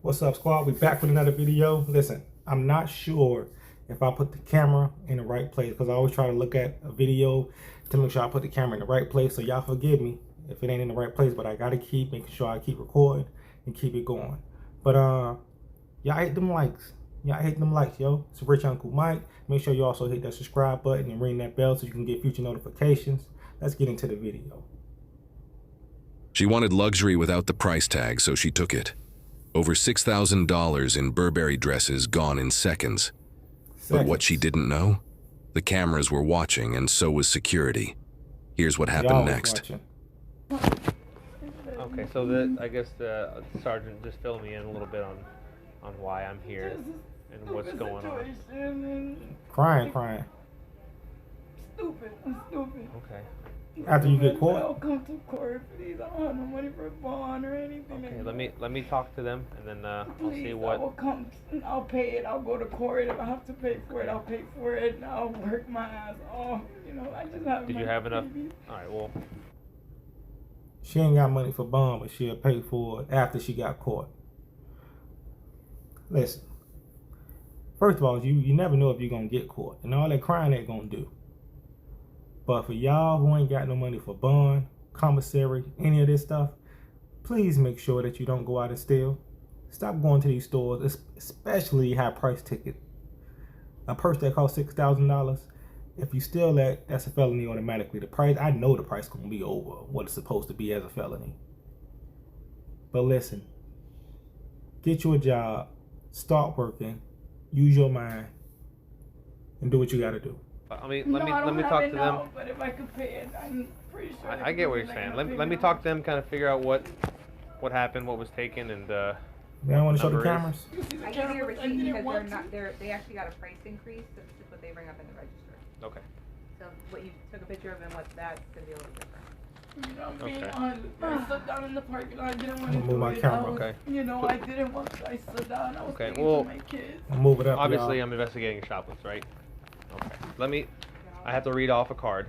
What's up, squad? We back with another video. Listen, I'm not sure if I put the camera in the right place because I always try to look at a video to make sure I put the camera in the right place. So y'all forgive me if it ain't in the right place, but I gotta keep making sure I keep recording and keep it going. But y'all hit them likes. Y'all hit them likes, yo. It's Rich Uncle Mike. Make sure you also hit that subscribe button and ring that bell so you can get future notifications. Let's get into the video. She wanted luxury without the price tag, so she took it. Over $6,000 in Burberry dresses gone in seconds. But what she didn't know? The cameras were watching, and so was security. Here's what happened next. Okay, so I guess the sergeant just filled me in a little bit on why I'm here and what's going on. Crying. Stupid. Okay. After you get caught? I'll come to court, please. I don't have no money for a bond or anything. Okay, let me talk to them, and then I'll see what. I will come. I'll pay it. I'll go to court. If I have to pay for it, I'll pay for it. And I'll work my ass off. You know, I just have. Did you have enough? All right, well. She ain't got money for bond, but she'll pay for it after she got caught. Listen. First of all, you never know if you're gonna get caught, and all that crying ain't gonna do. But for y'all who ain't got no money for bond, commissary, any of this stuff, please make sure that you don't go out and steal. Stop going to these stores, especially high price ticket. A purse that costs $6,000, if you steal that, that's a felony automatically. The price, I know the price gonna be over what it's supposed to be as a felony. But listen, get you a job, start working, use your mind, and do what you gotta do. I mean, let me talk to them. But if I could pay it, I'm pretty sure. I get what you're saying. Let me talk to them, kind of figure out what happened, what was taken, and They don't want to show the cameras. I gave you a receipt because they actually got a price increase, so this is what they bring up in the register. Okay. So what you took a picture of and what's that's gonna be a little different. You know, I'm being honest. I stood down in the parking lot. I didn't want to Move my camera. Okay. You know, I didn't want to. I stood down. I was thinking to my kids. I'll move it up. Obviously, I'm investigating shoplifts, right? Okay. I have to read off a card.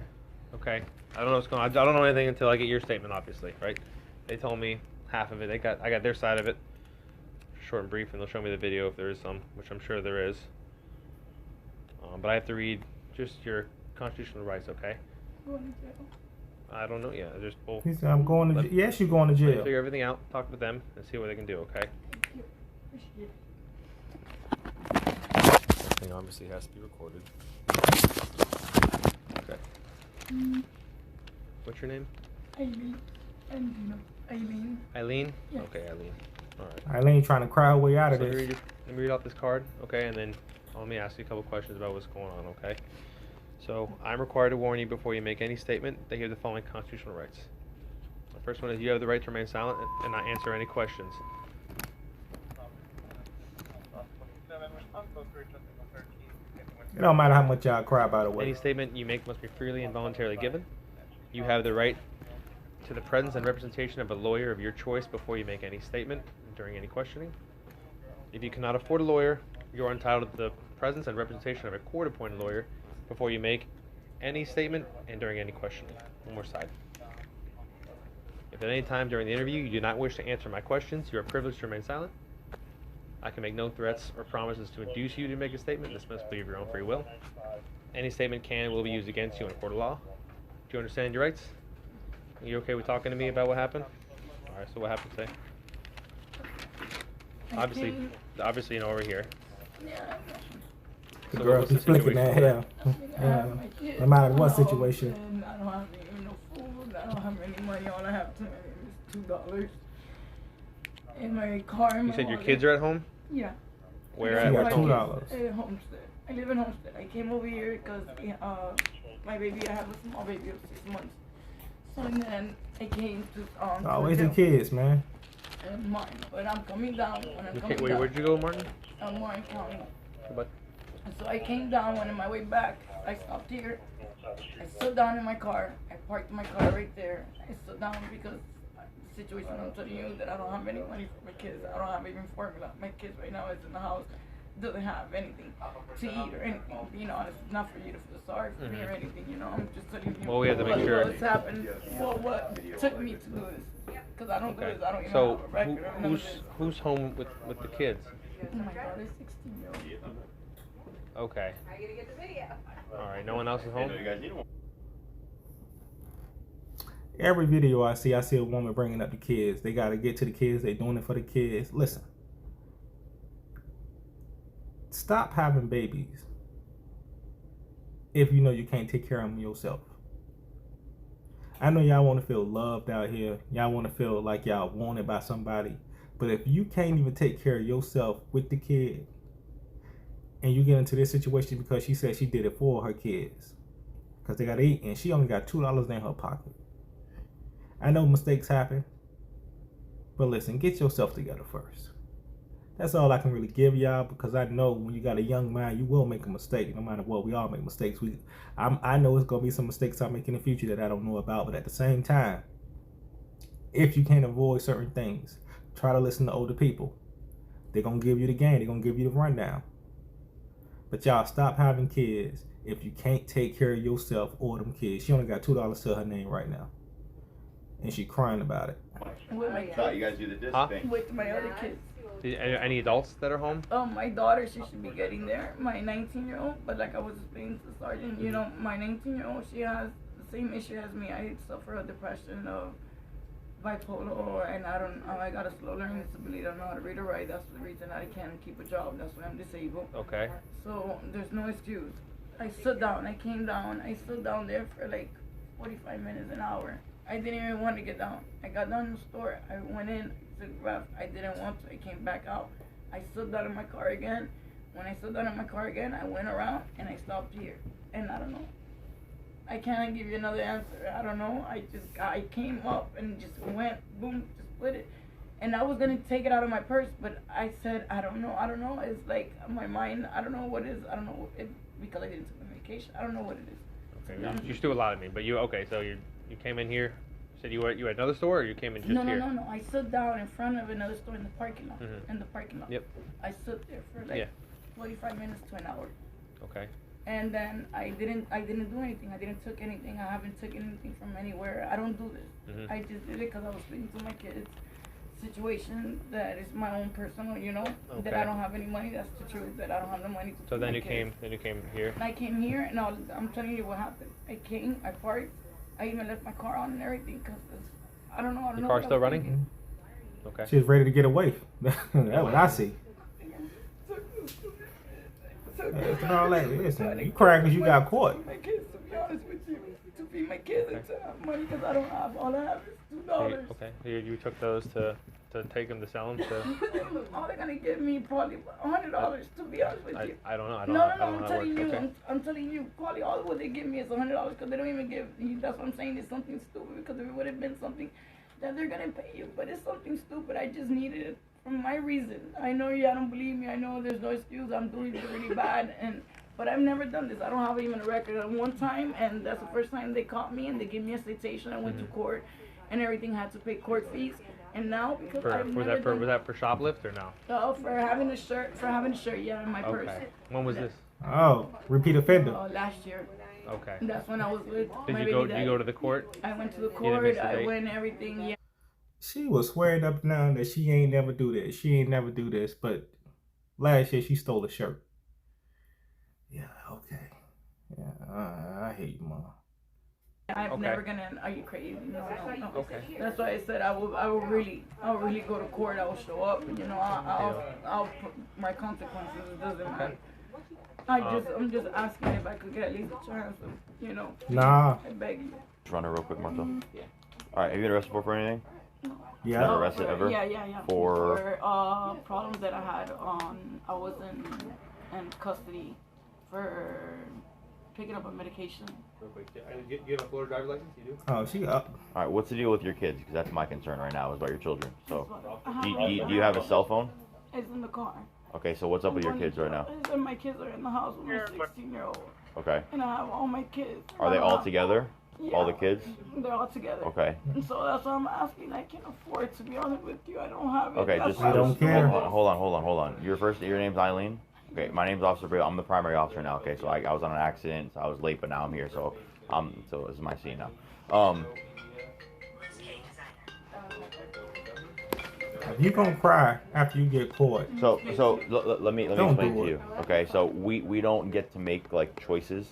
Okay. I don't know what's going on. I don't know anything until I get your statement, obviously, right? They told me half of it. I got their side of it. Short and brief, and they'll show me the video if there is some, which I'm sure there is. But I have to read just your constitutional rights, okay? Going to jail. I don't know yet. He said, I'm going to jail. Yes, you're going to jail. Figure everything out, talk with them, and see what they can do, okay? Thank you. Appreciate it. Everything obviously has to be recorded. Okay. What's your name? Eileen. And you know, Eileen. Eileen? Yes. Okay, Eileen. Alright. Eileen trying to cry her way out of So this. let me read out this card, okay, and then let me ask you a couple questions about what's going on, okay? So, I'm required to warn you before you make any statement that you have the following constitutional rights. The first one is you have the right to remain silent and not answer any questions. It don't matter how much y'all cry, by the way. Any statement you make must be freely and voluntarily given. You have the right to the presence and representation of a lawyer of your choice before you make any statement during any questioning. If you cannot afford a lawyer, you are entitled to the presence and representation of a court-appointed lawyer before you make any statement and during any questioning. One more side. If at any time during the interview you do not wish to answer my questions, you are privileged to remain silent. I can make no threats or promises to induce you to make a statement. This must be of your own free will. Any statement can and will be used against you in a court of law. Do you understand your rights? Are you okay with talking to me about what happened? Alright, so what happened today? Obviously, you know, over here. Yeah. The So girl what's the keep flicking that hair. Yeah. No matter what situation. I don't have even no food. I don't have any money. All I have is $2 in my car. You said your kids are at home? Yeah. Where She at? got What $2. At Homestead. I live in Homestead. I came over here because my baby, I have a small baby of 6 months. So and then I came to Always the kids, man. And mine, but I'm coming down when I'm coming Wait, down. where'd you go, Martin? Warren County. What? So I came down when on my way back, I stopped here. I stood down in my car. I parked my car right there. I stood down because the situation I'm telling you that I don't have any money for my kids. I don't have even formula. My kids right now is in the house. Doesn't have anything to eat or anything. You know, it's not for you to feel sorry for me or anything. You know, I'm just telling you. Well, we have to make sure. What's happened? What took me to do this? because I don't do Okay. this. I don't even So have a record or none of this. who's home with the kids? My daughter's 16-year-old. Okay. I gotta get the video. All right. No one else is home. Every video I see a woman bringing up the kids. They got to get to the kids. They doing it for the kids. Listen. Stop having babies if you know you can't take care of them yourself. I know y'all want to feel loved out here. Y'all want to feel like y'all wanted by somebody. But if you can't even take care of yourself with the kid, and you get into this situation because she said she did it for her kids, because they got to eat, and she only got $2 in her pocket. I know mistakes happen, but listen, get yourself together first. That's all I can really give y'all, because I know when you got a young mind, you will make a mistake. No matter what, we all make mistakes. I know it's going to be some mistakes I make in the future that I don't know about, but at the same time, if you can't avoid certain things, try to listen to older people. They're going to give you the game. They're going to give you the rundown. But y'all stop having kids if you can't take care of yourself or them kids. She only got $2 to her name right now, and she crying about it. With my Thought you guys do the disc thing. with my other kids. Any adults that are home? My daughter, she should be getting there. My 19-year-old, but like I was explaining to the sergeant, you know, my 19-year-old, she has the same issue as me. I suffer a depression of bipolar, and I got a slow learning disability. I don't know how to read or write. That's the reason I can't keep a job. That's why I'm disabled. Okay. So there's no excuse. I stood down. I came down. I stood down there for like 45 minutes, an hour. I didn't even want to get down. I got down in the store. I went in, took a breath. I didn't want to. I came back out. I stood down in my car again. When I stood down in my car again, I went around and I stopped here. And I don't know. I can't give you another answer. I don't know. I came up and just went, boom, just split it. And I was going to take it out of my purse, but I said, I don't know. It's like my mind, I don't know what it is. I don't know because I didn't take my medication. I don't know what it is. Okay. You still allowed me, but so you came in here. You said you were at another store, or you came in just here? No. I stood down in front of another store in the parking lot. Mm-hmm. In the parking lot. Yep. I stood there for like 45 minutes to an hour. Okay. And then I didn't do anything. I didn't took anything. I haven't taken anything from anywhere. I don't do this. Mm-hmm. I just did it because I was speaking to my kids. Situation that is my own personal, you know, that I don't have any money. That's the truth. That I don't have the money to. So then you kids. came here. And I came here, and I'm telling you what happened. I came, I parked, I even left my car on and everything because I don't know. Your car's still running? Thinking. Okay. She's ready to get away. That's what I see. Listen, you crying because you got caught. My kids, to be honest with you, to feed my kids and to have money because I don't have. All I have is $2. Okay. You took those to take them to sell them to. All they're gonna give me probably $100. To be honest with you. I don't know. No, I'm telling you. Okay. I'm telling you. Probably all what they give me is $100 because they don't even give. That's what I'm saying. It's something stupid because if it would have been something that they're gonna pay you, but it's something stupid. I just needed it from my reason. I know y'all don't believe me. I know there's no excuse. I'm doing it really bad, but I've never done this. I don't have even a record of one time, and that's the first time they caught me and they gave me a citation. I went to court, and everything had to pay court fees. And now because was that for shoplift or no? For having a shirt, yeah, in my purse. Okay. When was this? Oh, repeat offender. Last year. Okay. That's when I was with Did my you baby go? dad. Did you go to the court? I went to the You didn't miss court. the I date? went everything. Yeah. She was swearing up and down that she ain't never do this. She ain't never do this. But last year she stole a shirt. Yeah. Okay. Yeah. I hate you, Mom. I'm never gonna. Are you crazy? No. Okay. That's why I said I will really go to court. I will show up. You know, I'll put my consequences. It doesn't matter. I'm just asking if I could get at least a chance of, you know. Nah. I beg you. Just run it real quick, Martha. All right, have you been arrested for anything? Yeah. Never arrested ever? Yeah. For problems that I had I was in custody for picking up a medication. Real quick, you have a Florida driver's license? You do? Oh, she up. all right, what's the deal with your kids? Because that's my concern right now is about your children. So, I do have you have a cell phone? It's in the car. Okay, so what's up with your kids right now? My kids are in the house with my 16-year-old. Okay. And I have all my kids. Are they all together? Yeah. All the kids? They're all together. Okay. And so that's why I'm asking. I can't afford, to be honest with you. I don't have it. Okay, That's just why I don't was care. Hold on. Your name's Eileen? Okay, my name's Officer Bill. I'm the primary officer now. Okay, so I was on an accident, so I was late, but now I'm here, so this is my scene now. If you gonna cry after you get caught, So let me Don't explain do to it. you. Okay, so we don't get to make like choices.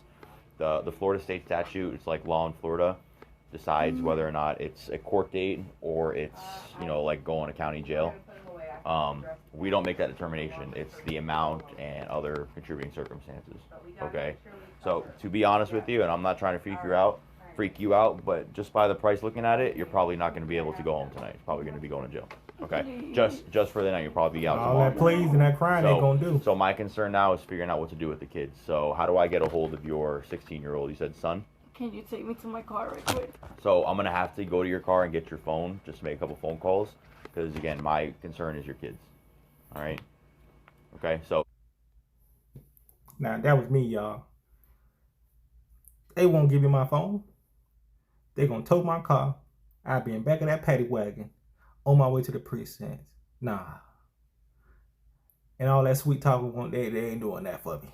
The Florida state statute, it's like law in Florida, decides whether or not it's a court date or it's like going to county jail. We don't make that determination. It's the amount and other contributing circumstances. Okay, so to be honest with you, and I'm not trying to freak you out, but just by the price looking at it, you're probably not going to be able to go home tonight. You're probably going to be going to jail. Okay, just for the night, you'll probably be out all tomorrow. that pleas and that crying they gonna do. So my concern now is figuring out what to do with the kids. So how do I get a hold of your 16-year-old? You said son? Can you take me to my car right quick? So I'm gonna have to go to your car and get your phone, just make a couple phone calls, because again, my concern is your kids. All right. Okay. So Now that was me, y'all. They won't give me my phone. They gonna tow my car. I'll be in back of that paddy wagon on my way to the precinct. Nah. And all that sweet talking, they ain't doing that for me.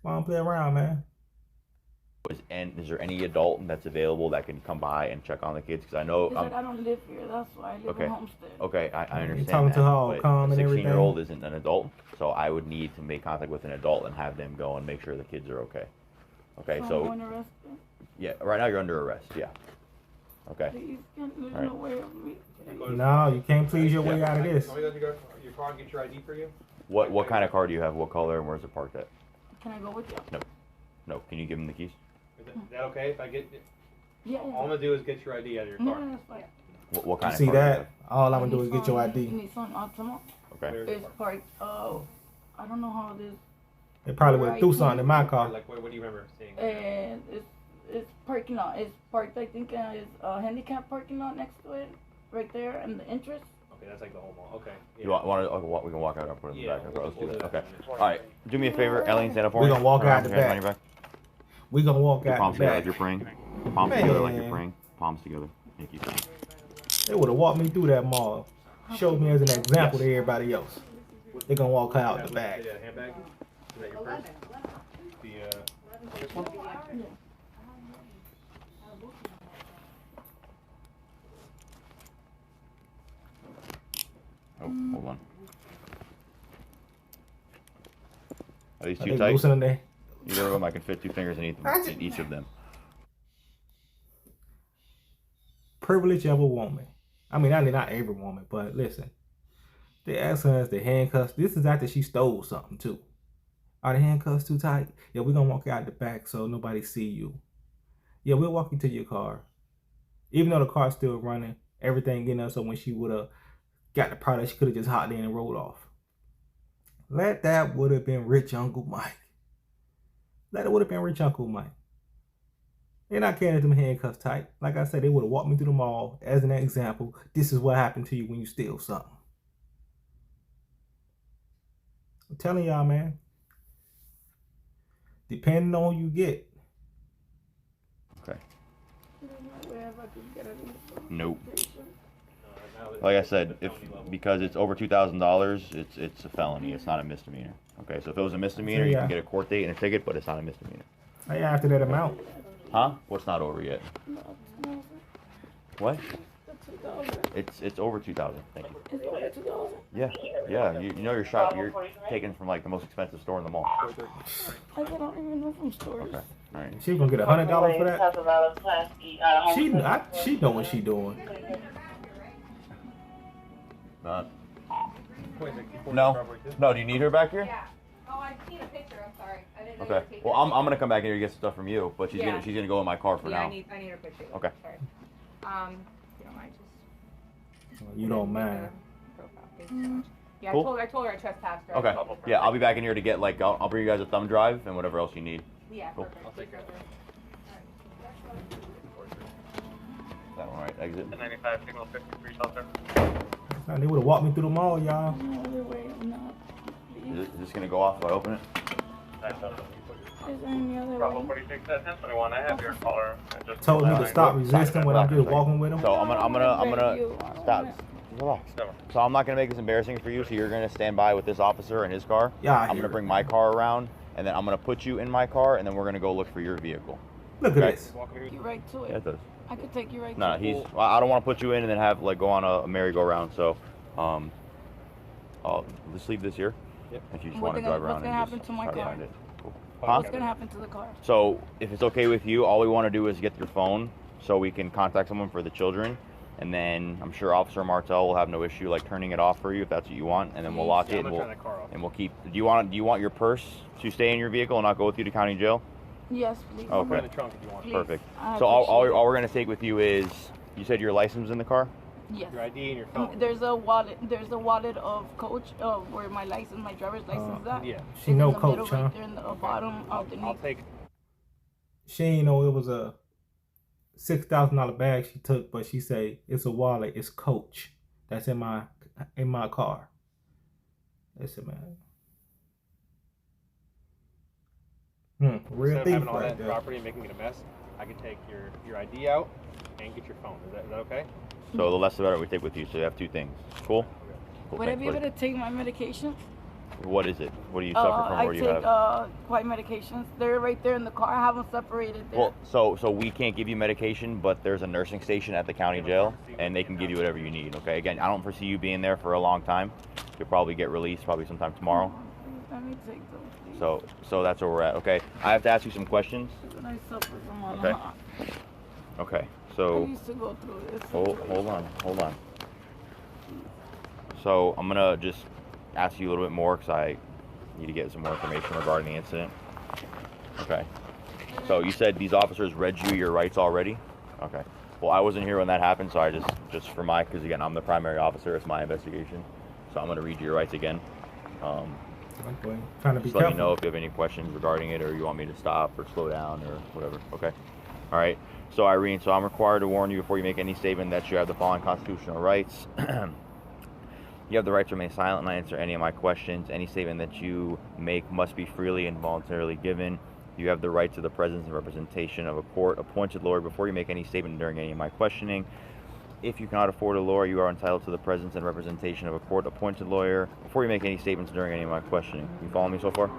Why don't play around, man? and is there any adult that's available that can come by and check on the kids? Because I know It's like I don't live here. That's why I live Okay. in Homestead. Okay, I understand talking that, to her all but calm and a everything? 16-year-old isn't an adult, so I would need to make contact with an adult and have them go and make sure the kids are okay. Okay, I'm so going to arrest them. yeah, right now you're under arrest. Yeah. Okay. Please, there's Alright. no way of me. No, you can't please your way out of this. Can we let you go your car and get your ID for you? What kind of car do you have? What color and where's it parked at? Can I go with you? No. Can you give him the keys? Is that okay if I get? Yeah. All I'm gonna do is get your ID out of your No, car. that's fine. What kind You of see car do you that? All I'm gonna do is get your ID. Nissan Altima. have? Okay. Where's the It's car? parked. I don't know how it is. They probably would have threw something in my car. Like, what do you remember seeing? And it's parking lot. It's parked. I think it's a handicap parking lot next to it, right there, and the entrance. Okay, that's like the whole mall. Okay. You want to? We can walk out and put it in the Yeah, back. we'll Let's do do that. that. Okay. All right. Do me a favor, Eileen. Stand up for We me. gonna walk Turn around, out the put your hands back. behind your back. We gonna walk Your out palms the together back. like you're praying. Palms together like you're Man. praying. Palms together. Thank you. They would have walked me through that mall, showed me as an example to everybody else. They gonna walk out the back. Yeah, handbag. Is that your purse? This one? Oh, hold on. Are these Are too they tight? loosening there? Either of them, I can fit 2 fingers in each of them. Privilege of a woman. I mean, not every woman, but listen. They asking us the handcuffs. This is after she stole something too. Are the handcuffs too tight? Yeah, we're gonna walk out the back so nobody see you. Yeah, we'll walk you to your car. Even though the car's still running, everything getting up, so when she would have got the product, she could have just hopped in and rolled off. That would have been rich Uncle Mike. That would have been rich Uncle Mike. They're not carrying them handcuffs tight. Like I said, they would have walked me through the mall as an example. This is what happened to you when you steal something. I'm telling y'all, man. Depending on who you get. Okay. There's no way if I could get it. Nope. Like I said, because it's over $2,000, it's a felony. It's not a misdemeanor. Okay, so if it was a misdemeanor, you can get a court date and a ticket, but it's not a misdemeanor. Hey, after that amount. Huh? What's not over yet? What? That's 2,000. It's over 2,000. Thank you. It's over 2,000. Yeah. You know you're taken from like the most expensive store in the mall. I don't even know from stores. Okay. All right. She gonna get $100 for that? She know what she doing. No. Do you need her back here? Yeah. Oh, I need a picture. I'm sorry. I didn't know Okay. you were taking Well, I'm gonna come back here to get some stuff from you, but she's Yeah. gonna go in my car for Yeah, now. I need a picture. Okay. Sorry. If you don't mind, just. You don't mind. Profile. Thank you so much. Yeah, Cool. I told her I trespassed her. Okay. Yeah, I'll be back in here to get like I'll bring you guys a thumb drive and whatever else you need. Yeah, Cool. perfect. Take care of her. That one, right? Exit. 95 signal 53 shelter. Nah, they would have walked me through the mall, y'all. No other way. I'm not. Is this gonna go off if I open it? Is there any other Bravo way? 46 1021. I have your caller. Just Told me to stop resisting when I'm just walking with him. So I'm gonna You. stop. Relax. So I'm not gonna make this embarrassing for you. So you're gonna stand by with this officer in his car. Yeah, I I'm hear gonna it. bring my car around, and then I'm gonna put you in my car, and then we're gonna go look for your vehicle. Look at Okay. this. You're right to Yeah, it. it does. I could take you right No, to he's. I don't want to put you in and then have like go on a merry-go-round. So, I'll just leave this here. Yep. If you just What want to they drive gonna- around what's and gonna just happen to my try to car? find it. Cool. Huh? What's gonna happen to the car? So if it's okay with you, all we want to do is get your phone so we can contact someone for the children, and then I'm sure Officer Martel will have no issue like turning it off for you if that's what you want, and then we'll lock it and we'll keep. Do you want your purse to stay in your vehicle and not go with you to county jail? Yes, please. Okay. In the trunk if you want. Please. Perfect. I So all appreciate we're gonna take with you is you said your license in the car. Yes. Your ID and your phone. There's a wallet. There's a wallet of Coach, where my license, my driver's license, is at. Yeah. She It's know in the middle, Coach, huh? right there in the bottom I'll underneath. take. She ain't know it was a $6,000 bag she took, but she say it's a wallet. It's Coach. That's in my car. Listen, man. Real Instead of thief having all right that there. property and making it a mess, I could take your ID out and get your phone. Is that okay? So the less the better we take with you. So you have two things. Cool. Cool, Would I thanks, be able buddy. to take my medication? What is it? What do you suffer from? I What do take you have? quite medications. They're right there in the car. I have them separated there. Well, so we can't give you medication, but there's a nursing station at the county jail, and they can give you whatever you need. Okay. Again, I don't foresee you being there for a long time. You'll probably get released probably sometime tomorrow. Let me take those, please. So that's where we're at. Okay. I have to ask you some questions. When I suffer from a Okay. lot. Okay. I So used to go through this. hold on. So I'm gonna just ask you a little bit more because I need to get some more information regarding the incident. Okay. So you said these officers read you your rights already? Okay. Well, I wasn't here when that happened, so I just for my, because again, I'm the primary officer, it's my investigation. So I'm going to read you your rights again. Okay. Trying to be Just let me careful. know if you have any questions regarding it or you want me to stop or slow down or whatever. Okay. All right. So Irene, so I'm required to warn you before you make any statement that you have the following constitutional rights. You have the right to remain silent and not answer any of my questions. Any statement that you make must be freely and voluntarily given. You have the right to the presence and representation of a court-appointed lawyer before you make any statement during any of my questioning. If you cannot afford a lawyer, you are entitled to the presence and representation of a court-appointed lawyer before you make any statements during any of my questioning. You follow me so far?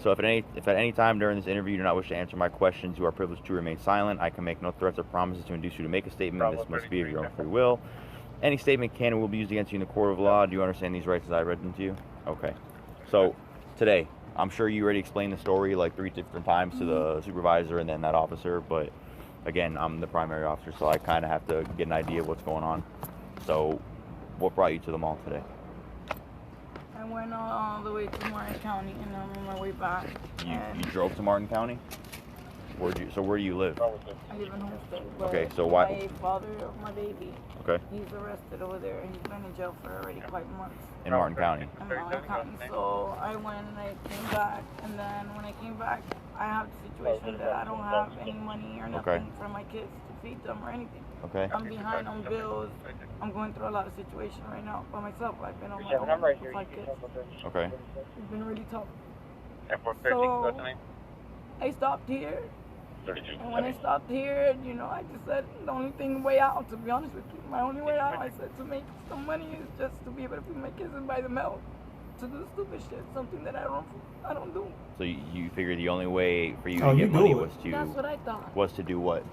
So if at any time during this interview you do not wish to answer my questions, you are privileged to remain silent. I can make no threats or promises to induce you to make a statement. This must be of your own free will. Any statement can and will be used against you in the court of law. Do you understand these rights as I read them to you? Okay. So today, I'm sure you already explained the story like 3 different times to the supervisor and then that officer, but again, I'm the primary officer, so I kind of have to get an idea of what's going on. So what brought you to the mall today? I went all the way to Martin County and I'm on my way back. You drove to Martin County? Where do you live? I live in Homestead. But Okay, so why? my father of my baby, Okay, he's arrested over there. He's been in jail for already quite months. in Martin County. In Martin County. So I went and I came back, and then when I came back, I have the situation that I don't have any money or nothing Okay. for my kids to feed them or anything. Okay. I'm behind on bills. I'm going through a lot of situation right now by myself. I've been on my own with 5 kids. Okay. It's been really tough. So, I stopped here. And when I stopped here, I just said the only way out, to be honest with you, my only way out, I said to make some money is just to be able to feed my kids and buy them milk. To do stupid shit, something that I don't do. So you figured the only way for you Oh, to you get money do it. That's what I thought. was to do what?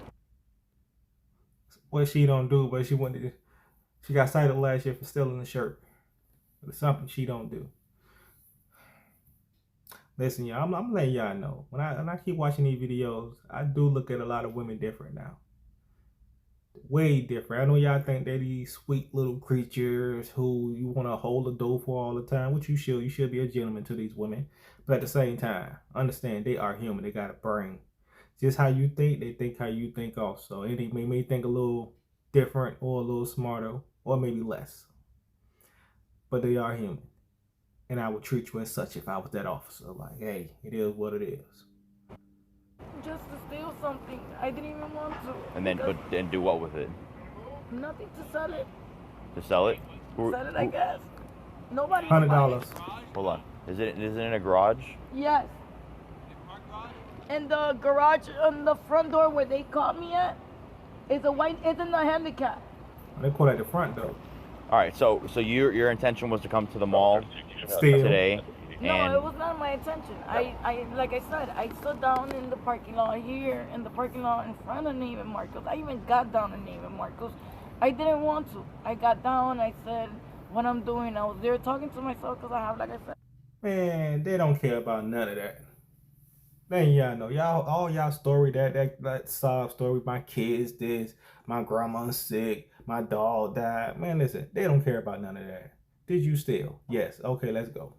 What she don't do, but she got cited last year for stealing a shirt. It's something she don't do. Listen, y'all, I'm letting y'all know. When I keep watching these videos, I do look at a lot of women different now. Way different. I know y'all think they're these sweet little creatures who you want to hold the door for all the time, which you should. You should be a gentleman to these women. But at the same time, understand they are human. They got a brain. Just how you think, they think how you think also. And they may think a little different or a little smarter or maybe less. But they are human. And I would treat you as such if I was that officer. Like, hey, it is what it is. Just to steal something. I didn't even want to. And then, and do what with it? Nothing to sell it. To sell it? Sell it, I guess. Nobody will buy $100. it. Hold on. Is it in a garage? Yes. And the garage on the front door where they caught me at is in the handicap. They call that the front door. All right. So your intention was to come to the mall Steal. today No, it was not my intention. I like I said, I stood down in the parking lot here, in the parking lot in front of Neiman Marcos. I even got down in Neiman Marcos. I didn't want to. I got down. I said what I'm doing. I was there talking to myself because I have, like I said. Man, they don't care about none of that. Then y'all know, all y'all story, that sob story, my kids this, my grandma's sick, my dog died. Man, listen, they don't care about none of that. Did you steal? Yes. Okay, let's go.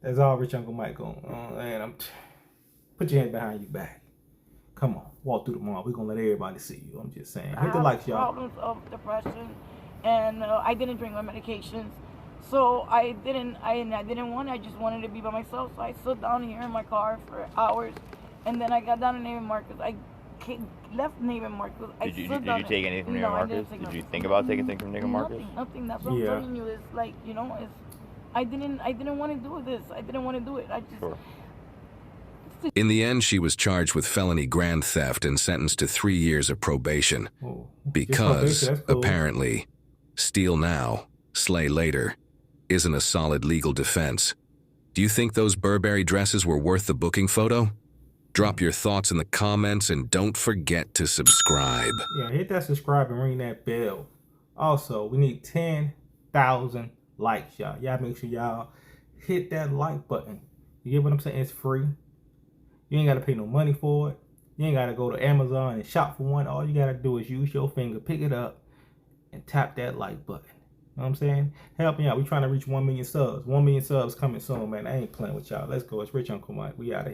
That's all Rich Uncle Mike going. And put your hand behind your back. Come on, walk through the mall. We're gonna let everybody see you. I'm just saying. Hit the likes, y'all. Problems of depression, and I didn't drink my medications, so I didn't want it. I just wanted to be by myself. So I stood down here in my car for hours, and then I got down to Neiman Marcos. I left Neiman Marcos. Did you take anything from Neiman Marcos? Did you think about taking anything from Neiman Marcos? Nothing. That's what I'm telling you. It's like, you know, I didn't want to do this. I didn't want to do it. I just. Sure. In the end, she was charged with felony grand theft and sentenced to 3 years of probation. Oh, Because, that's cool. apparently, steal now, slay later isn't a solid legal defense. Do you think those Burberry dresses were worth the booking photo? Drop your thoughts in the comments and don't forget to subscribe. Yeah, hit that subscribe and ring that bell. Also, we need 10,000 likes, y'all. Y'all make sure y'all hit that like button. You get what I'm saying? It's free. You ain't got to pay no money for it. You ain't got to go to Amazon and shop for one. All you got to do is use your finger, pick it up, and tap that like button. You know what I'm saying? Help me out. We trying to reach 1 million subs. 1 million subs coming soon, man. I ain't playing with y'all. Let's go. It's Rich Uncle Mike. We out of here.